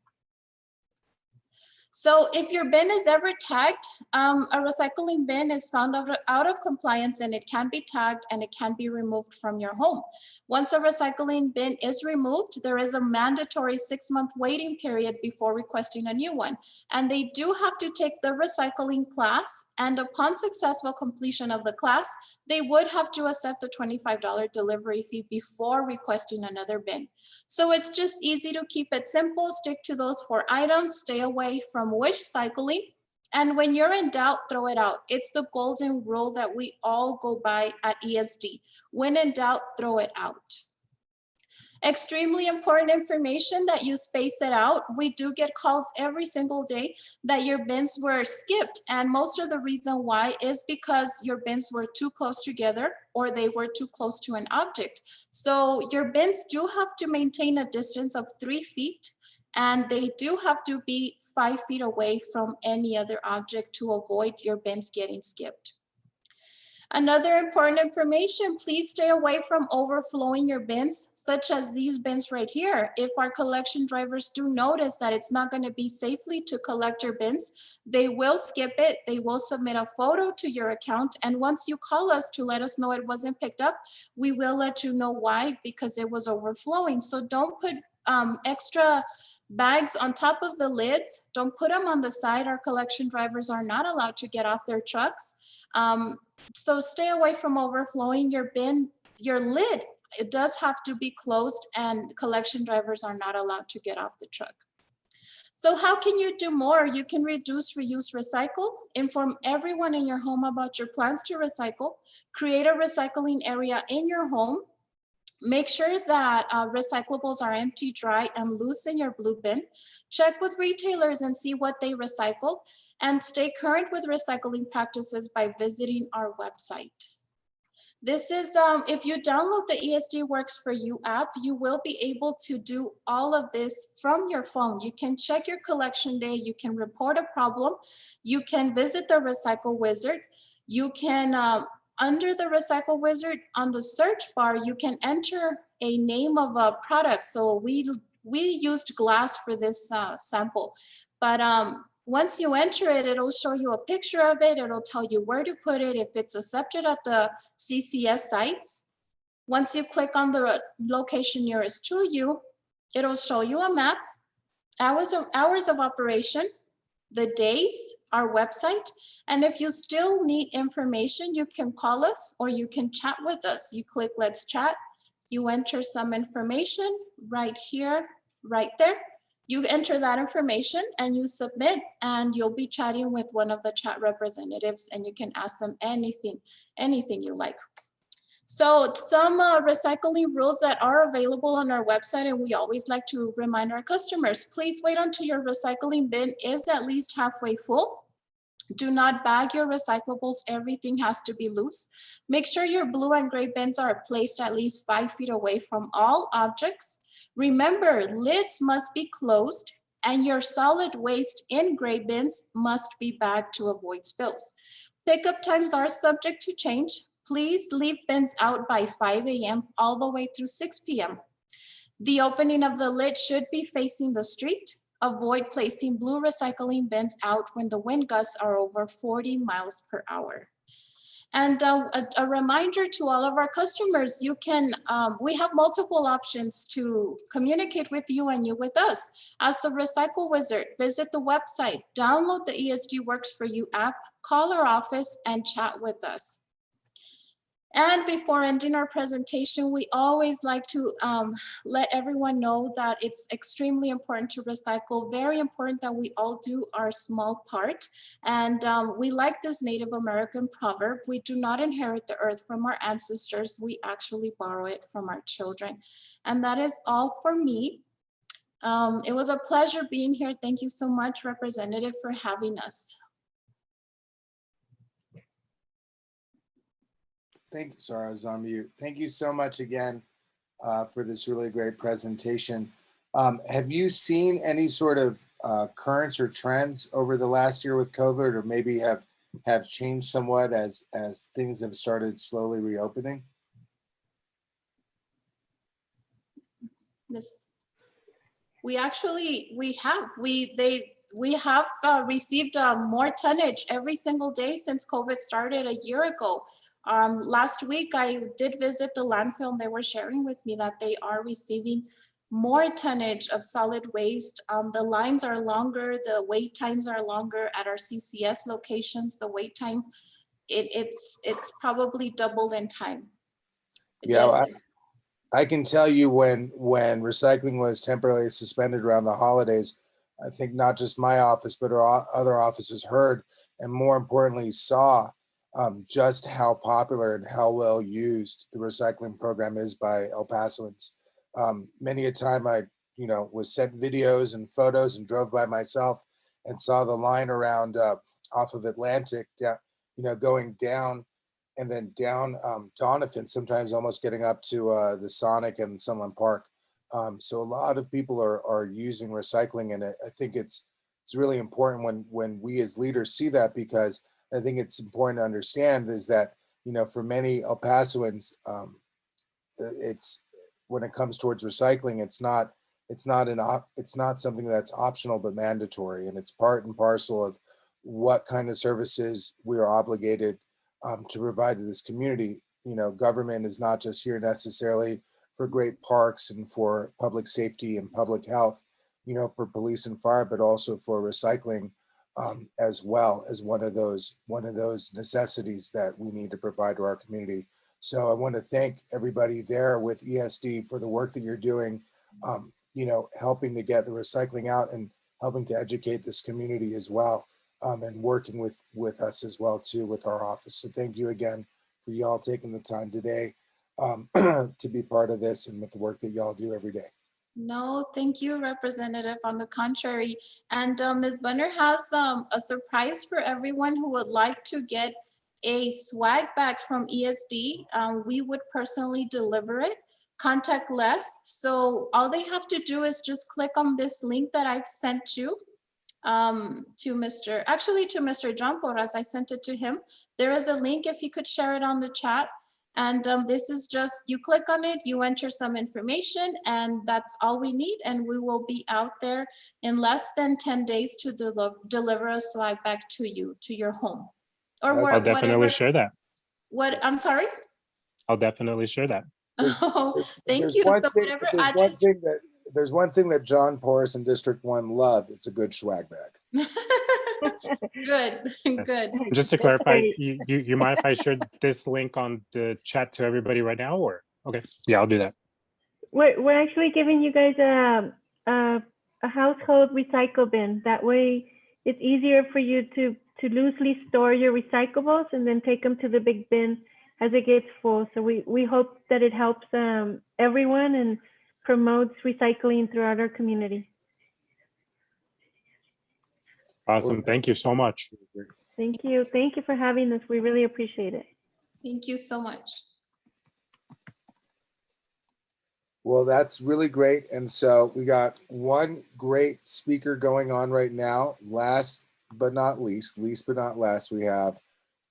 [SPEAKER 3] So if your bin is ever tagged, a recycling bin is found out of compliance and it can be tagged and it can be removed from your home. Once a recycling bin is removed, there is a mandatory 6-month waiting period before requesting a new one. And they do have to take the recycling class, and upon successful completion of the class, they would have to accept a $25 delivery fee before requesting another bin. So it's just easy to keep it simple, stick to those 4 items, stay away from wish cycling, and when you're in doubt, throw it out. It's the golden rule that we all go by at ESD. When in doubt, throw it out. Extremely important information that you space it out. We do get calls every single day that your bins were skipped, and most of the reason why is because your bins were too close together or they were too close to an object. So your bins do have to maintain a distance of 3 feet, and they do have to be 5 feet away from any other object to avoid your bins getting skipped. Another important information, please stay away from overflowing your bins, such as these bins right here. If our collection drivers do notice that it's not going to be safely to collect your bins, they will skip it. They will submit a photo to your account. And once you call us to let us know it wasn't picked up, we will let you know why, because it was overflowing. So don't put extra bags on top of the lids. Don't put them on the side. Our collection drivers are not allowed to get off their trucks. So stay away from overflowing your bin. Your lid, it does have to be closed, and collection drivers are not allowed to get off the truck. So how can you do more? You can reduce, reuse, recycle, inform everyone in your home about your plans to recycle, create a recycling area in your home. Make sure that recyclables are empty, dry, and loose in your blue bin. Check with retailers and see what they recycle, and stay current with recycling practices by visiting our website. This is, if you download the ESD Works for You app, you will be able to do all of this from your phone. You can check your collection day, you can report a problem, you can visit the Recycle Wizard, you can, under the Recycle Wizard, on the search bar, you can enter a name of a product. So we used glass for this sample, but once you enter it, it'll show you a picture of it. It'll tell you where to put it if it's accepted at the CCS sites. Once you click on the location nearest to you, it'll show you a map, hours of operation, the days, our website, and if you still need information, you can call us or you can chat with us. You click Let's Chat, you enter some information right here, right there. You enter that information and you submit, and you'll be chatting with one of the chat representatives, and you can ask them anything you like. So some recycling rules that are available on our website, and we always like to remind our customers, please wait until your recycling bin is at least halfway full. Do not bag your recyclables. Everything has to be loose. Make sure your blue and gray bins are placed at least 5 feet away from all objects. Remember, lids must be closed, and your solid waste in gray bins must be bagged to avoid spills. Pickup times are subject to change. Please leave bins out by 5 a.m. all the way through 6 p.m. The opening of the lid should be facing the street. Avoid placing blue recycling bins out when the wind gusts are over 40 miles per hour. And a reminder to all of our customers, you can, we have multiple options to communicate with you and you with us. As the Recycle Wizard, visit the website, download the ESG Works For You app, call our office and chat with us. And before ending our presentation, we always like to let everyone know that it's extremely important to recycle, very important that we all do our small part. And we like this Native American proverb, we do not inherit the earth from our ancestors, we actually borrow it from our children. And that is all for me. It was a pleasure being here. Thank you so much, Representative, for having us.
[SPEAKER 1] Thank you, sorry, I was on mute. Thank you so much again for this really great presentation. Have you seen any sort of currents or trends over the last year with COVID, or maybe have changed somewhat as things have started slowly reopening?
[SPEAKER 3] We actually, we have received more tonnage every single day since COVID started a year ago. Last week, I did visit the landfill and they were sharing with me that they are receiving more tonnage of solid waste. The lines are longer, the wait times are longer at our CCS locations. The wait time, it's probably doubled in time.
[SPEAKER 1] Yeah,
[SPEAKER 3] Yes.
[SPEAKER 1] I can tell you when recycling was temporarily suspended around the holidays, I think not just my office, but our other offices heard, and more importantly, saw just how popular and how well used the recycling program is by El Pasoans. Many a time I, was sent videos and photos and drove by myself and saw the line around off of Atlantic, going down and then down Doniphan, sometimes almost getting up to the Sonic and Sunland Park. So a lot of people are using recycling, and I think it's really important when we as leaders see that, because I think it's important to understand is that, for many El Pasoans, it's when it comes towards recycling, it's not something that's optional but mandatory, and it's part and parcel of what kind of services we are obligated to provide to this community. Government is not just here necessarily for great parks and for public safety and public health, for police and fire, but also for recycling as well as one of those necessities that we need to provide to our community. So I want to thank everybody there with ESD for the work that you're doing, helping to get the recycling out and helping to educate this community as well, and working with us as well too with our office. So thank you again for y'all taking the time today to be part of this and with the work that y'all do every day.
[SPEAKER 3] No, thank you, Representative. On the contrary, and Ms. Bunner has a surprise for everyone who would like to get a swag bag from ESD. We would personally deliver it, contactless. So all they have to do is just click on this link that I've sent you to Mr. John Porras. I sent it to him. There is a link if you could share it on the chat. And this is just, you click on it, you enter some information, and that's all we need. And we will be out there in less than 10 days to deliver a swag bag to you, to your home. Or
[SPEAKER 5] I'll definitely share that.
[SPEAKER 3] What, I'm sorry?
[SPEAKER 5] I'll definitely share that.
[SPEAKER 3] Oh, thank you. So whatever address.
[SPEAKER 1] There's one thing that John Porras and District 1 love. It's a good swag bag.
[SPEAKER 3] Good,
[SPEAKER 5] Yes.
[SPEAKER 3] good.
[SPEAKER 5] Just to clarify, you mind if I share this link on the chat to everybody right now, or? Okay, yeah, I'll do that.
[SPEAKER 4] We're actually giving you guys a household recycle bin. That way it's easier for you to loosely store your recyclables and then take them to the big bin as it gets full. So we hope that it helps everyone and promotes recycling throughout our community.
[SPEAKER 5] Awesome, thank you so much.
[SPEAKER 4] Thank you. Thank you for having us. We really appreciate it.
[SPEAKER 3] Thank you so much.
[SPEAKER 1] Well, that's really great. And so we got one great speaker going on right now. Last but not least but not last, we have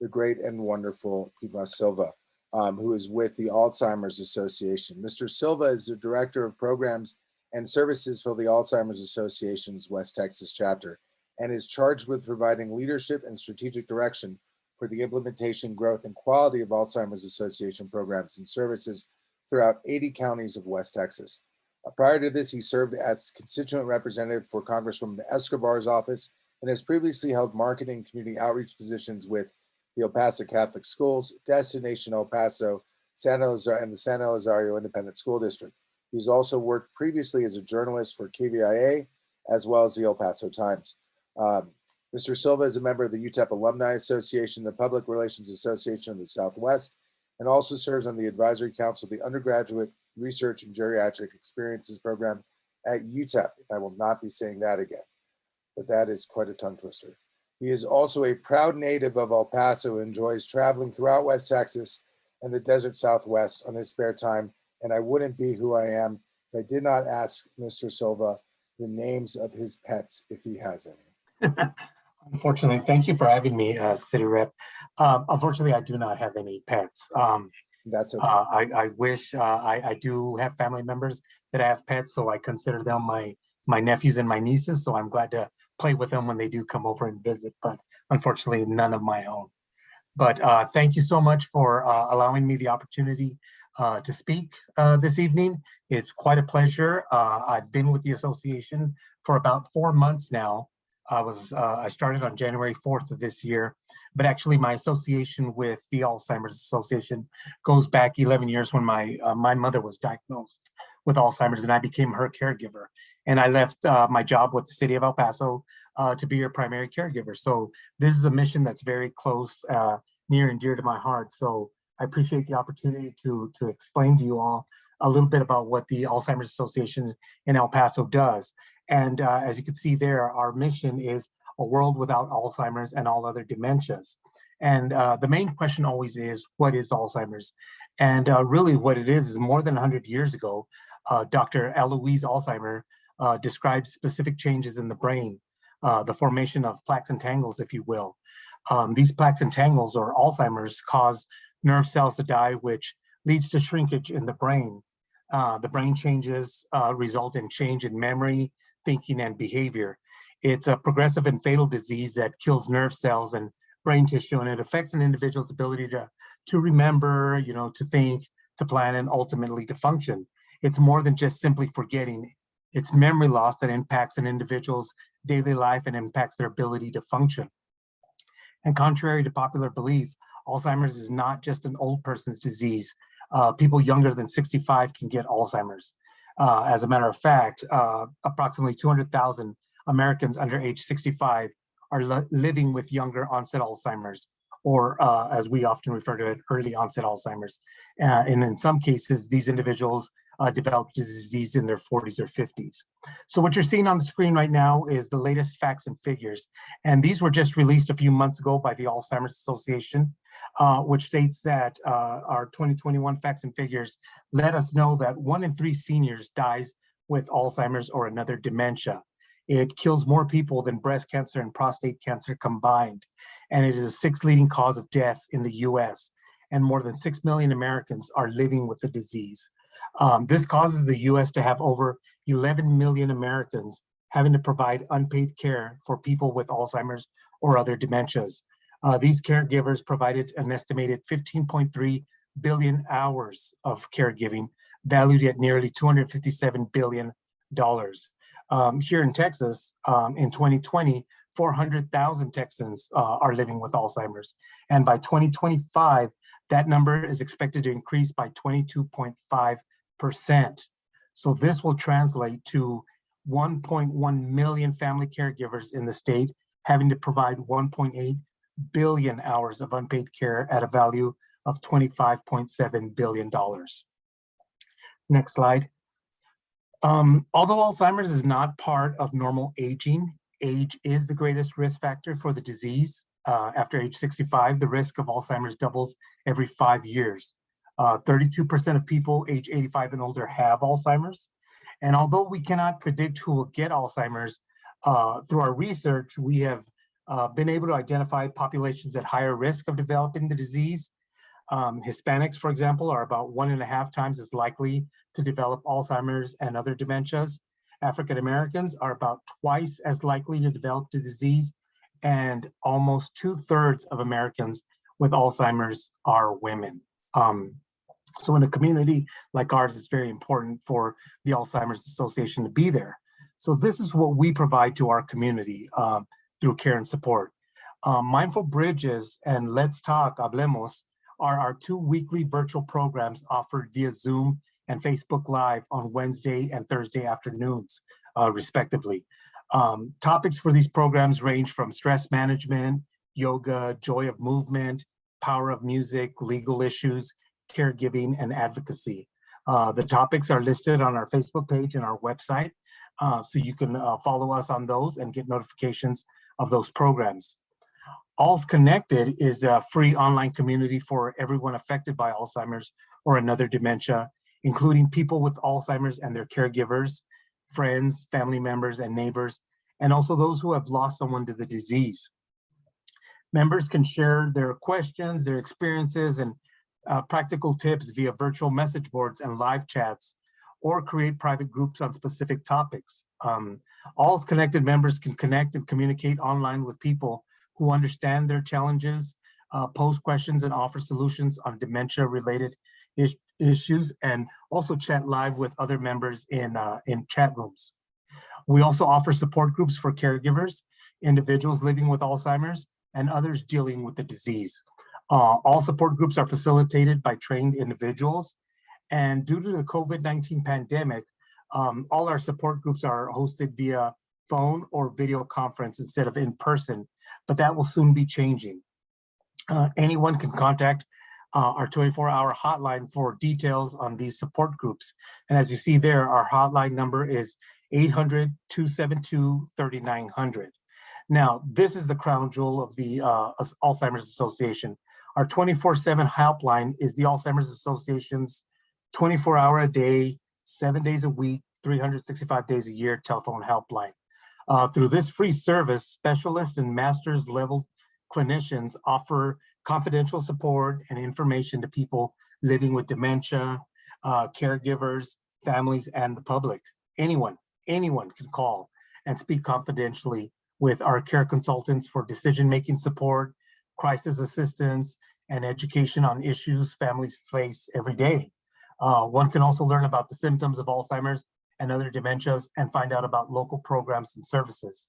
[SPEAKER 1] the great and wonderful Piva Silva, who is with the Alzheimer's Association. Mr. Silva is the Director of Programs and Services for the Alzheimer's Association's West Texas chapter and is charged with providing leadership and strategic direction for the implementation, growth, and quality of Alzheimer's Association programs and services throughout 80 counties of West Texas. Prior to this, he served as constituent representative for Congresswoman Escobar's office and has previously held marketing and community outreach positions with the El Paso Catholic Schools, Destination El Paso, and the San Elizario Independent School District. He's also worked previously as a journalist for KVIA, as well as the El Paso Times. Mr. Silva is a member of the UTEP Alumni Association, the Public Relations Association of the Southwest, and also serves on the advisory council of the Undergraduate Research and Geriatric Experiences Program at UTEP. I will not be saying that again, but that is quite a tongue twister. He is also a proud native of El Paso, enjoys traveling throughout West Texas and the desert Southwest on his spare time, and I wouldn't be who I am if I did not ask Mr. Silva the names of his pets, if he has any.
[SPEAKER 7] Unfortunately, thank you for having me, City Rep. Unfortunately, I do not have any pets.
[SPEAKER 1] That's okay.
[SPEAKER 7] I wish I do have family members that have pets, so I consider them my nephews and my nieces. So I'm glad to play with them when they do come over and visit. But unfortunately, none of my own. But thank you so much for allowing me the opportunity to speak this evening. It's quite a pleasure. I've been with the association for about 4 months now. I started on January 4th of this year, but actually my association with the Alzheimer's Association goes back 11 years when my mother was diagnosed with Alzheimer's and I became her caregiver. And I left my job with the city of El Paso to be her primary caregiver. So this is a mission that's very close, near and dear to my heart. So I appreciate the opportunity to explain to you all a little bit about what the Alzheimer's Association in El Paso does. And as you can see there, our mission is a world without Alzheimer's and all other dementias. And the main question always is, what is Alzheimer's? And really what it is more than 100 years ago, Dr. Eloise Alzheimer described specific changes in the brain, the formation of plaques and tangles, if you will. These plaques and tangles, or Alzheimer's, cause nerve cells to die, which leads to shrinkage in the brain. The brain changes result in change in memory, thinking, and behavior. It's a progressive and fatal disease that kills nerve cells and brain tissue, and it affects an individual's ability to remember, to think, to plan, and ultimately to function. It's more than just simply forgetting. It's memory loss that impacts an individual's daily life and impacts their ability to function. And contrary to popular belief, Alzheimer's is not just an old person's disease. People younger than 65 can get Alzheimer's. As a matter of fact, approximately 200,000 Americans under age 65 are living with younger onset Alzheimer's, or as we often refer to it, early onset Alzheimer's. And in some cases, these individuals develop the disease in their 40s or 50s. So what you're seeing on the screen right now is the latest facts and figures. And these were just released a few months ago by the Alzheimer's Association, which states that our 2021 facts and figures let us know that 1 in 3 seniors dies with Alzheimer's or another dementia. It kills more people than breast cancer and prostate cancer combined. And it is the 6th leading cause of death in the US. And more than 6 million Americans are living with the disease. This causes the US to have over 11 million Americans having to provide unpaid care for people with Alzheimer's or other dementias. These caregivers provided an estimated 15.3 billion hours of caregiving, valued at nearly $257 billion. Here in Texas, in 2020, 400,000 Texans are living with Alzheimer's. And by 2025, that number is expected to increase by 22.5%. So this will translate to 1.1 million family caregivers in the state having to provide 1.8 billion hours of unpaid care at a value of $25.7 billion. Next slide. Although Alzheimer's is not part of normal aging, age is the greatest risk factor for the disease. After age 65, the risk of Alzheimer's doubles every 5 years. 32% of people age 85 and older have Alzheimer's. And although we cannot predict who will get Alzheimer's, through our research, we have been able to identify populations at higher risk of developing the disease. Hispanics, for example, are about 1.5 times as likely to develop Alzheimer's and other dementias. African Americans are about twice as likely to develop the disease, and almost 2/3 of Americans with Alzheimer's are women. So in a community like ours, it's very important for the Alzheimer's Association to be there. So this is what we provide to our community through care and support. Mindful Bridges and Let's Talk, Hablemos, are our 2 weekly virtual programs offered via Zoom and Facebook Live on Wednesday and Thursday afternoons, respectively. Topics for these programs range from stress management, yoga, joy of movement, power of music, legal issues, caregiving, and advocacy. The topics are listed on our Facebook page and our website, so you can follow us on those and get notifications of those programs. Alz Connected is a free online community for everyone affected by Alzheimer's or another dementia, including people with Alzheimer's and their caregivers, friends, family members, and neighbors, and also those who have lost someone to the disease. Members can share their questions, their experiences, and practical tips via virtual message boards and live chats, or create private groups on specific topics. Alz Connected members can connect and communicate online with people who understand their challenges, pose questions, and offer solutions on dementia-related issues, and also chat live with other members in chat rooms. We also offer support groups for caregivers, individuals living with Alzheimer's, and others dealing with the disease. All support groups are facilitated by trained individuals, and due to the COVID-19 pandemic, all our support groups are hosted via phone or video conference instead of in person, but that will soon be changing. Anyone can contact our 24-hour hotline for details on these support groups. And as you see there, our hotline number is 800-272-3900. Now, this is the crown jewel of the Alzheimer's Association. Our 24/7 helpline is the Alzheimer's Association's 24-hour a day, 7 days a week, 365 days a year telephone helpline. Through this free service, specialists and master's level clinicians offer confidential support and information to people living with dementia, caregivers, families, and the public. Anyone can call and speak confidentially with our care consultants for decision-making support, crisis assistance, and education on issues families face every day. One can also learn about the symptoms of Alzheimer's and other dementias and find out about local programs and services.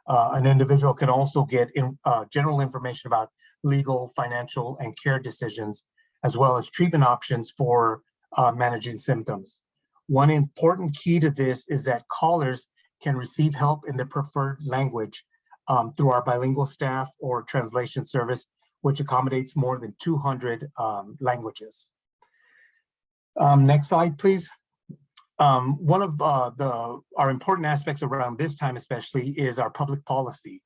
[SPEAKER 7] An individual can also get general information about legal, financial, and care decisions, as well as treatment options for managing symptoms. One important key to this is that callers can receive help in their preferred language through our bilingual staff or translation service, which accommodates more than 200 languages. Next slide, please. One of our important aspects around this time especially is our public policy.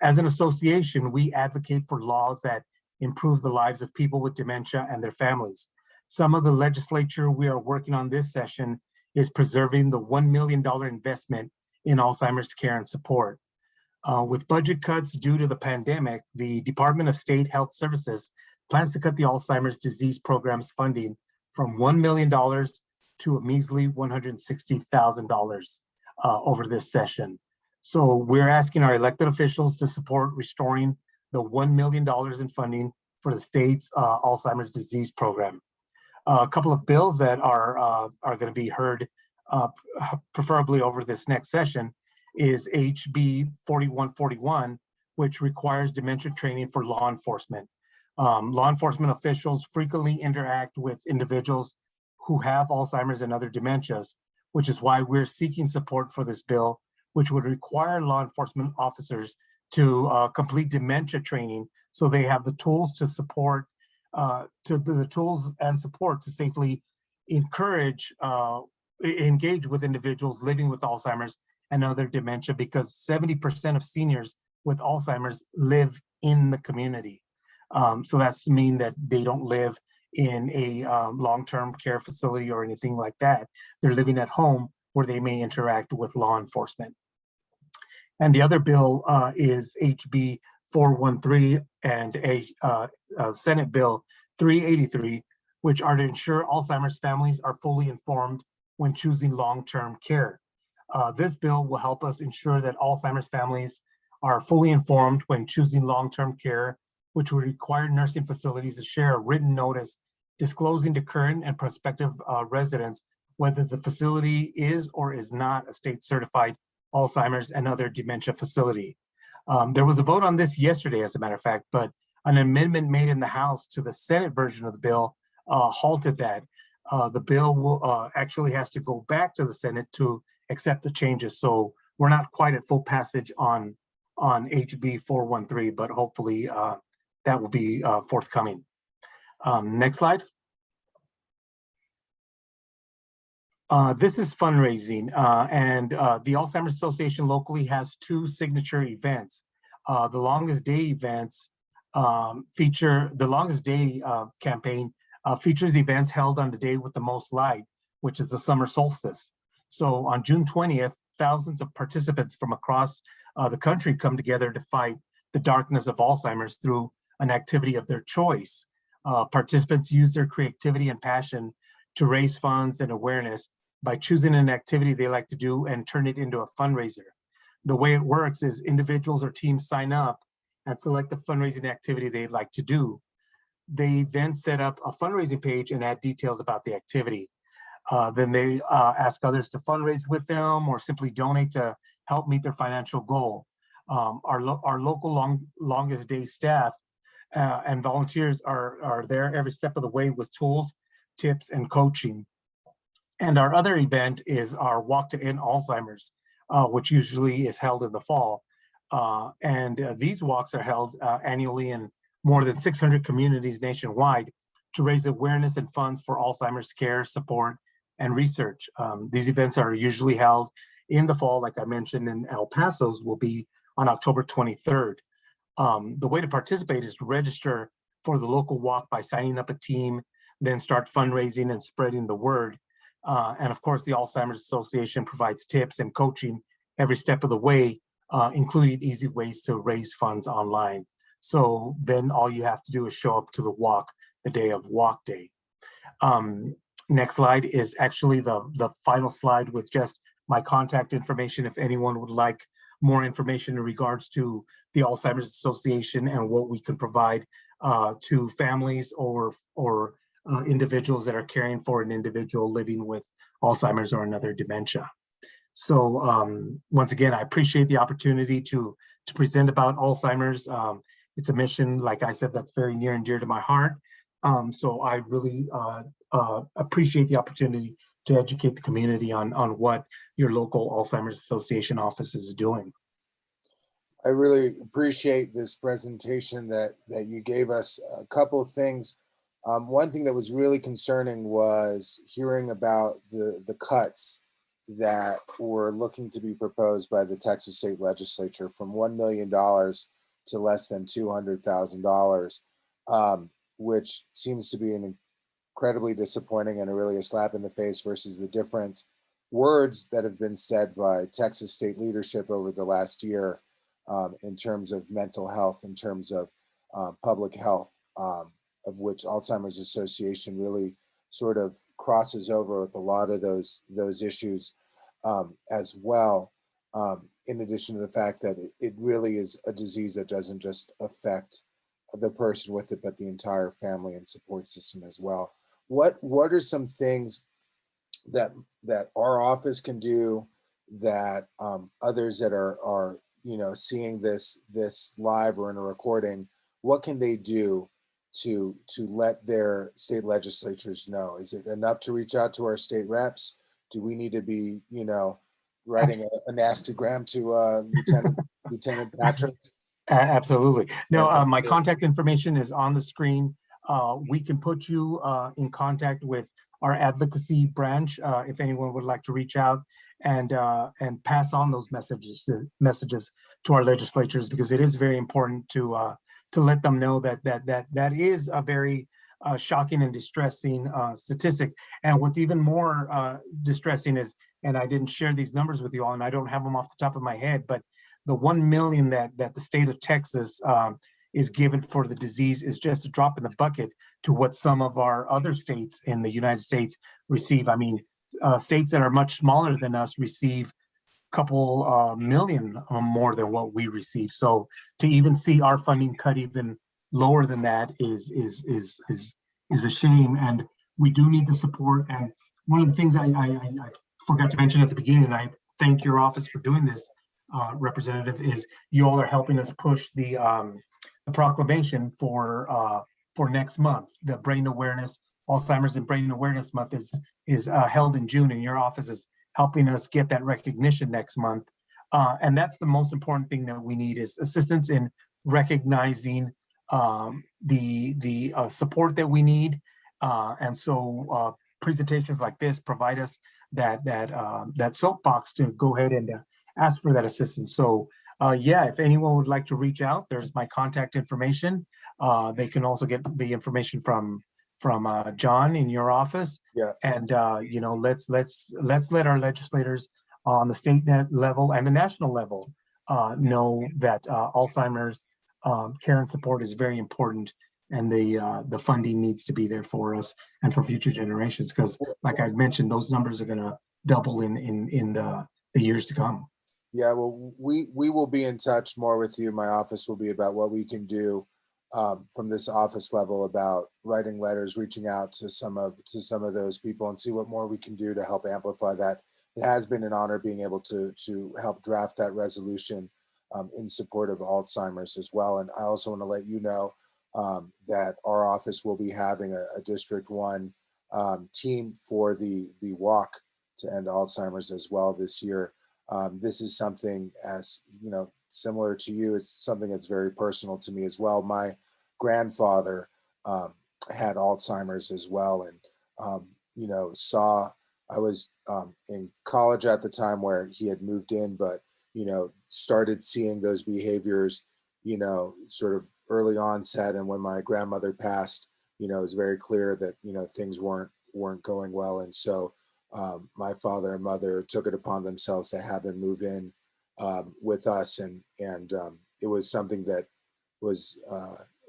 [SPEAKER 7] As an association, we advocate for laws that improve the lives of people with dementia and their families. Some of the legislature we are working on this session is preserving the $1 million investment in Alzheimer's care and support. With budget cuts due to the pandemic, the Department of State Health Services plans to cut the Alzheimer's disease program's funding from $1 million to a measly $160,000 over this session. So we're asking our elected officials to support restoring the $1 million in funding for the state's Alzheimer's disease program. A couple of bills that are going to be heard preferably over this next session is HB 4141, which requires dementia training for law enforcement. Law enforcement officials frequently interact with individuals who have Alzheimer's and other dementias, which is why we're seeking support for this bill, which would require law enforcement officers to complete dementia training so they have the tools to support, the tools and support to safely engage with individuals living with Alzheimer's and other dementia, because 70% of seniors with Alzheimer's live in the community. So that's to mean that they don't live in a long-term care facility or anything like that. They're living at home where they may interact with law enforcement. And the other bill is HB 413 and Senate Bill 383, which are to ensure Alzheimer's families are fully informed when choosing long-term care. This bill will help us ensure that Alzheimer's families are fully informed when choosing long-term care, which will require nursing facilities to share a written notice disclosing to current and prospective residents whether the facility is or is not a state-certified Alzheimer's and other dementia facility. There was a vote on this yesterday, as a matter of fact, but an amendment made in the House to the Senate version of the bill halted that. The bill will actually has to go back to the Senate to accept the changes. So we're not quite at full passage on HB 413, but hopefully that will be forthcoming. Next slide. This is fundraising, and the Alzheimer's Association locally has 2 signature events. The Longest Day events the Longest Day campaign features events held on the day with the most light, which is the summer solstice. So on June 20th, thousands of participants from across the country come together to fight the darkness of Alzheimer's through an activity of their choice. Participants use their creativity and passion to raise funds and awareness by choosing an activity they like to do and turn it into a fundraiser. The way it works is individuals or teams sign up and select the fundraising activity they'd like to do. They then set up a fundraising page and add details about the activity. Then they ask others to fundraise with them or simply donate to help meet their financial goal. Our local Longest Day staff and volunteers are there every step of the way with tools, tips, and coaching. And our other event is our Walk to End Alzheimer's, which usually is held in the fall. These walks are held annually in more than 600 communities nationwide to raise awareness and funds for Alzheimer's care, support, and research. These events are usually held in the fall, like I mentioned, and El Paso's will be on October 23rd. The way to participate is to register for the local walk by signing up a team, then start fundraising and spreading the word. And of course, the Alzheimer's Association provides tips and coaching every step of the way, including easy ways to raise funds online. So then all you have to do is show up to the walk the day of walk day. Next slide is actually the final slide with just my contact information if anyone would like more information in regards to the Alzheimer's Association and what we can provide to families or individuals that are caring for an individual living with Alzheimer's or another dementia. So once again, I appreciate the opportunity to present about Alzheimer's. It's a mission, like I said, that's very near and dear to my heart. So I really appreciate the opportunity to educate the community on what your local Alzheimer's Association office is doing.
[SPEAKER 1] I really appreciate this presentation that you gave us. A couple of things. One thing that was really concerning was hearing about the cuts that were looking to be proposed by the Texas State Legislature from $1 million to less than $200,000, which seems to be an incredibly disappointing and really a slap in the face versus the different words that have been said by Texas state leadership over the last year in terms of mental health, in terms of public health, of which Alzheimer's Association really sort of crosses over with a lot of those issues as well. In addition to the fact that it really is a disease that doesn't just affect the person with it, but the entire family and support system as well. What are some things that our office can do, that others that are seeing this live or in a recording, what can they do to let their state legislatures know? Is it enough to reach out to our state reps? Do we need to be writing a nastygram to Lieutenant Patrick?
[SPEAKER 7] Absolutely. No, my contact information is on the screen. We can put you in contact with our advocacy branch if anyone would like to reach out and pass on those messages to our legislatures, because it is very important to let them know that is a very shocking and distressing statistic. And what's even more distressing is, and I didn't share these numbers with you all, and I don't have them off the top of my head, but the 1 million that the state of Texas is given for the disease is just a drop in the bucket to what some of our other states in the United States receive. I mean, states that are much smaller than us receive a couple million more than what we receive. So to even see our funding cut even lower than that is a shame. And we do need the support. And one of the things I forgot to mention at the beginning, and I thank your office for doing this, Representative, is you all are helping us push the proclamation for next month. The Brain Awareness, Alzheimer's and Brain Awareness Month is held in June, and your office is helping us get that recognition next month. And that's the most important thing that we need, is assistance in recognizing the support that we need. And so presentations like this provide us that soapbox to go ahead and ask for that assistance. So yeah, if anyone would like to reach out, there's my contact information. They can also get the information from John in your office.
[SPEAKER 1] Yeah.
[SPEAKER 7] And you know, let's let our legislators on the state level and the national level know that Alzheimer's care and support is very important, and the funding needs to be there for us and for future generations. Because, like I mentioned, those numbers are going to double in the years to come.
[SPEAKER 1] Yeah, well, we will be in touch more with you. My office will be about what we can do from this office level about writing letters, reaching out to some of those people, and see what more we can do to help amplify that. It has been an honor being able to help draft that resolution in support of Alzheimer's as well. And I also want to let you know that our office will be having a District 1 team for the walk to end Alzheimer's as well this year. This is something, as you know, similar to you, it's something that's very personal to me as well. My grandfather had Alzheimer's as well, and you know, I was in college at the time where he had moved in, but you know, started seeing those behaviors, you know, sort of early onset. And when my grandmother passed, you know, it was very clear that, you know, things weren't going well. And so my father and mother took it upon themselves to have him move in with us. And it was something that was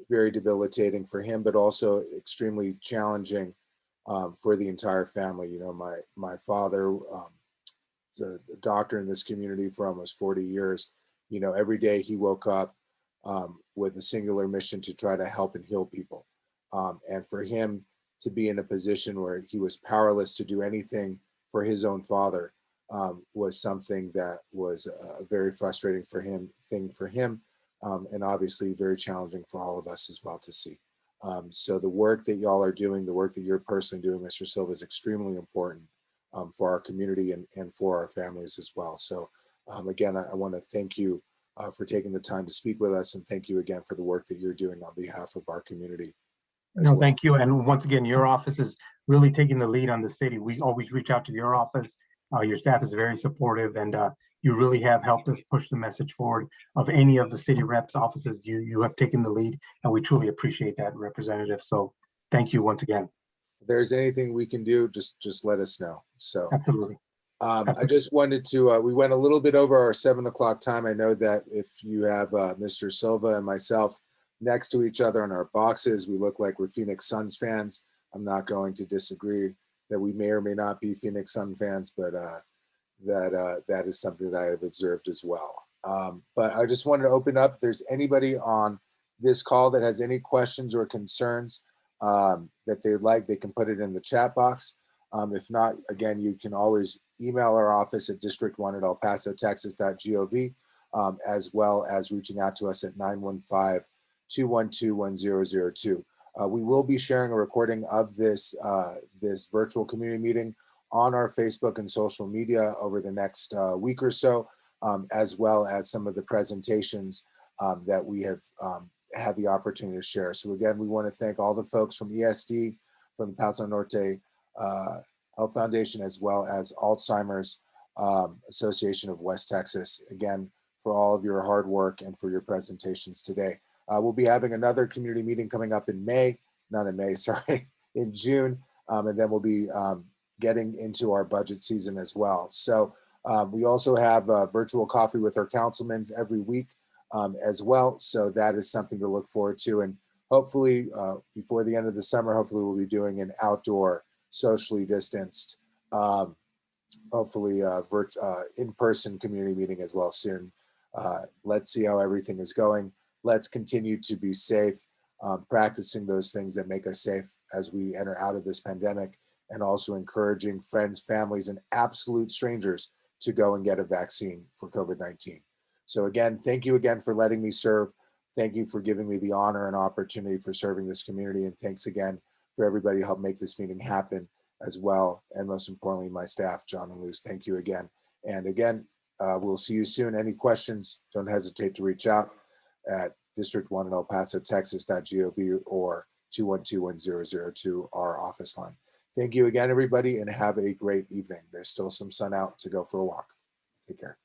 [SPEAKER 1] very debilitating for him, but also extremely challenging for the entire family. You know, my father is a doctor in this community for almost 40 years. You know, every day he woke up with a singular mission to try to help and heal people. And for him to be in a position where he was powerless to do anything for his own father was something that was a very frustrating thing for him, and obviously very challenging for all of us as well to see. So the work that y'all are doing, the work that you're personally doing, Mr. Silva, is extremely important for our community and for our families as well. So again, I want to thank you for taking the time to speak with us, and thank you again for the work that you're doing on behalf of our community.
[SPEAKER 7] No, well. Thank you. And once again, your office is really taking the lead on the city. We always reach out to your office. Your staff is very supportive, and you really have helped us push the message forward of any of the city reps offices. You have taken the lead, and we truly appreciate that, Representative. So thank you once again.
[SPEAKER 1] If there's anything we can do, just let us know. So
[SPEAKER 7] absolutely.
[SPEAKER 1] I just wanted to, we went a little bit over our 7 o'clock time. I know that if you have Mr. Silva and myself next to each other in our boxes, we look like we're Phoenix Suns fans. I'm not going to disagree that we may or may not be Phoenix Sun fans, but that is something that I have observed as well. But I just wanted to open up, if there's anybody on this call that has any questions or concerns that they'd like, they can put it in the chat box. If not, again, you can always email our office at district1@elpasotexas.gov, as well as reaching out to us at 915-212-1002. We will be sharing a recording of this virtual community meeting on our Facebook and social media over the next week or so, as well as some of the presentations that we have had the opportunity to share. So again, we want to thank all the folks from ESD, from the Paso Norte Health Foundation, as well as Alzheimer's Association of West Texas, again, for all of your hard work and for your presentations today. We'll be having another community meeting coming up in June, and then we'll be getting into our budget season as well. So We also have virtual coffee with our councilmen every week as well. So that is something to look forward to. And hopefully before the end of the summer, hopefully we'll be doing an outdoor, socially distanced, hopefully in-person community meeting as well soon. Let's see how everything is going. Let's continue to be safe, practicing those things that make us safe as we enter out of this pandemic, and also encouraging friends, families, and absolute strangers to go and get a vaccine for COVID-19. So again, thank you again for letting me serve. Thank you for giving me the honor and opportunity for serving this community. And thanks again for everybody who helped make this meeting happen as well. And most importantly, my staff, John and Luz, thank you again. And again, we'll see you soon. Any questions, don't hesitate to reach out at District 1 in El Paso, Texas.gov or 212-1002, our office line. Thank you again, everybody, and have a great evening. There's still some sun out to go for a walk. Take care.